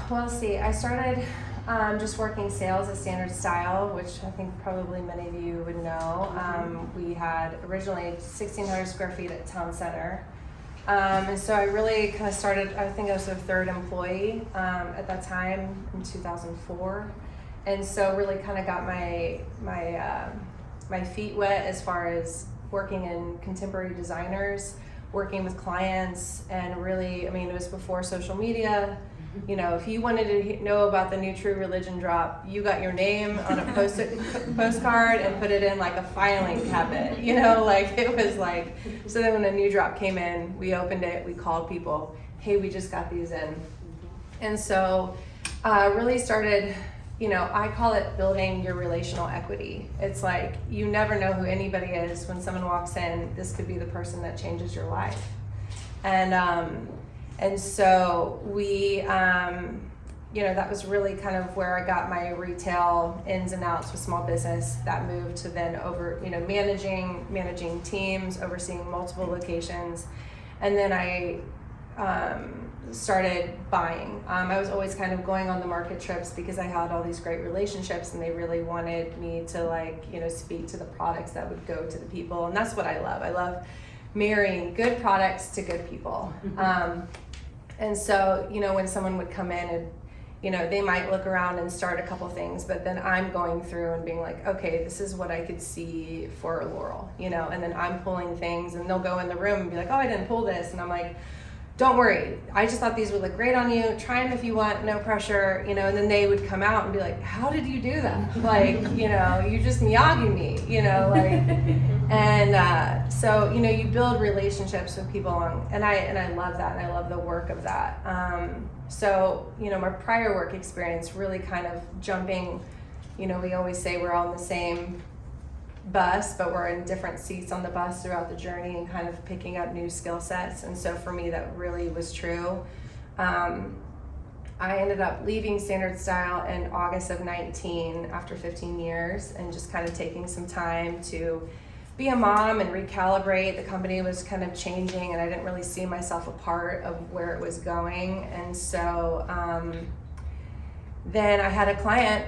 Well, let's see. I started just working sales at Standard Style, which I think probably many of you would know. We had originally 1,600 square feet at Town Center. And so I really kind of started, I think I was their third employee at that time in 2004. And so really kind of got my feet wet as far as working in contemporary designers, working with clients, and really, I mean, it was before social media. You know, if you wanted to know about the new True Religion drop, you got your name on a postcard and put it in like a filing cabinet, you know, like it was like, so then when a new drop came in, we opened it, we called people, hey, we just got these in. And so really started, you know, I call it building your relational equity. It's like, you never know who anybody is. When someone walks in, this could be the person that changes your life. And so we, you know, that was really kind of where I got my retail ins and outs with small business. That moved to then over, you know, managing teams, overseeing multiple locations. And then I started buying. I was always kind of going on the market trips because I had all these great relationships and they really wanted me to, like, you know, speak to the products that would go to the people. And that's what I love. I love marrying good products to good people. And so, you know, when someone would come in and, you know, they might look around and start a couple things, but then I'm going through and being like, okay, this is what I could see for Laurel, you know, and then I'm pulling things and they'll go in the room and be like, oh, I didn't pull this. And I'm like, don't worry, I just thought these would look great on you. Try them if you want, no pressure, you know, and then they would come out and be like, how did you do that? Like, you know, you just Miyagi me, you know, like, and so, you know, you build relationships with people, and I love that, and I love the work of that. So, you know, my prior work experience really kind of jumping, you know, we always say we're all in the same bus, but we're in different seats on the bus throughout the journey and kind of picking up new skill sets. And so for me, that really was true. I ended up leaving Standard Style in August of 19 after 15 years and just kind of taking some time to be a mom and recalibrate. The company was kind of changing and I didn't really see myself a part of where it was going. And so then I had a client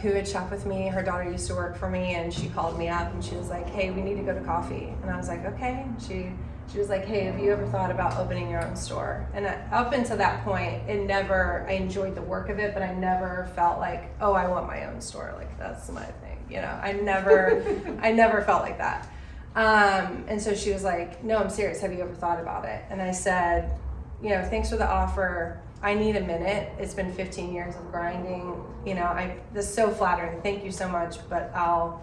who had shopped with me. Her daughter used to work for me, and she called me up and she was like, hey, we need to go to coffee. And I was like, okay. She was like, hey, have you ever thought about opening your own store? And up until that point, I enjoyed the work of it, but I never felt like, oh, I want my own store. Like, that's my thing. You know, I never felt like that. And so she was like, no, I'm serious. Have you ever thought about it? And I said, you know, thanks for the offer. I need a minute. It's been 15 years of grinding. You know, this is so flattering. Thank you so much, but I'll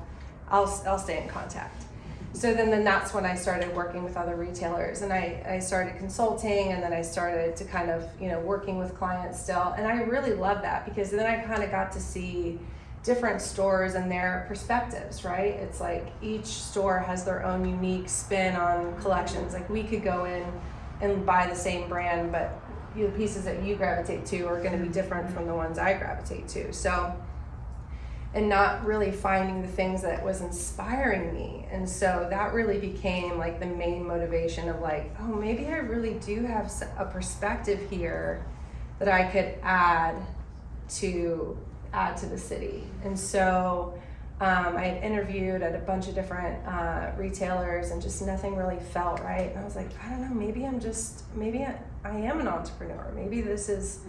stay in contact. So then that's when I started working with other retailers, and I started consulting, and then I started to kind of, you know, working with clients still. And I really love that because then I kind of got to see different stores and their perspectives, right? It's like each store has their own unique spin on collections. Like we could go in and buy the same brand, but the pieces that you gravitate to are going to be different from the ones I gravitate to. So, and not really finding the things that was inspiring me. And so that really became like the main motivation of like, oh, maybe I really do have a perspective here that I could add to the city. And so I had interviewed at a bunch of different retailers and just nothing really felt right. And I was like, I don't know, maybe I am an entrepreneur. Maybe this is,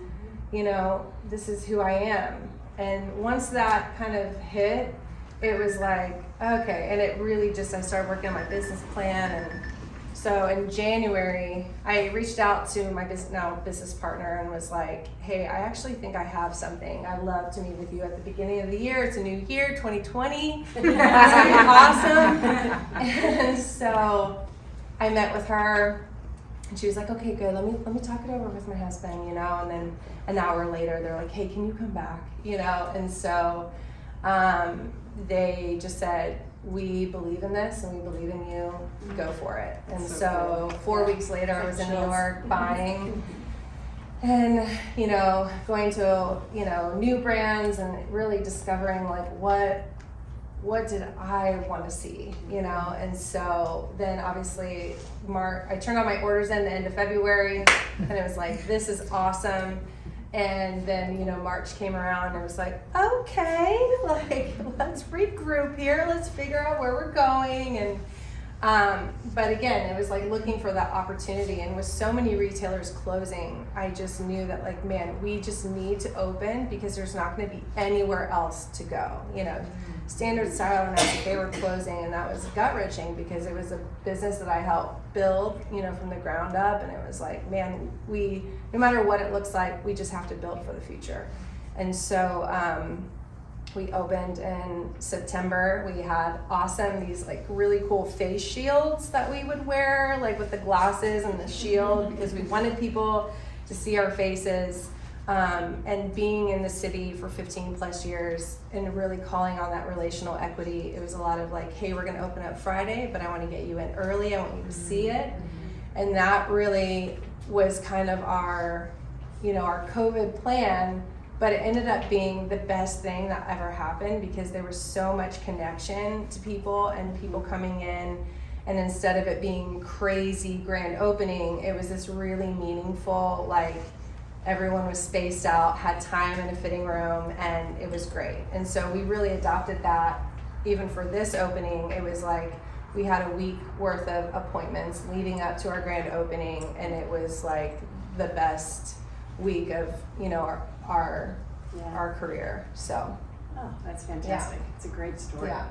you know, this is who I am. And once that kind of hit, it was like, okay. And it really just, I started working on my business plan. And so in January, I reached out to my business partner and was like, hey, I actually think I have something. I'd love to meet with you at the beginning of the year. It's a new year, 2020. It's gonna be awesome. And so I met with her. And she was like, okay, good, let me talk it over with my husband, you know, and then an hour later, they're like, hey, can you come back, you know? And so they just said, we believe in this and we believe in you, go for it. And so 4 weeks later, I was in New York buying and, you know, going to, you know, new brands and really discovering like what did I want to see, you know? And so then obviously I turned all my orders in the end of February and it was like, this is awesome. And then, you know, March came around and it was like, okay, like, let's regroup here. Let's figure out where we're going. And, but again, it was like looking for that opportunity. And with so many retailers closing, I just knew that, like, man, we just need to open because there's not going to be anywhere else to go. You know, Standard Style and Magic, they were closing, and that was gut-wrenching because it was a business that I helped build, you know, from the ground up. And it was like, man, no matter what it looks like, we just have to build for the future. And so we opened in September. We had these like really cool face shields that we would wear, like with the glasses and the shield, because we wanted people to see our faces. And being in the city for 15 plus years and really calling on that relational equity, it was a lot of like, hey, we're going to open up Friday, but I want to get you in early. I want you to see it. And that really was kind of our, you know, our COVID plan, but it ended up being the best thing that ever happened because there was so much connection to people and people coming in. And instead of it being crazy grand opening, it was this really meaningful, like, everyone was spaced out, had time in a fitting room, and it was great. And so we really adopted that. Even for this opening, it was like we had a week worth of appointments leading up to our grand opening, and it was like the best week of, you know, our career. So oh, that's fantastic. It's a great story. Yeah.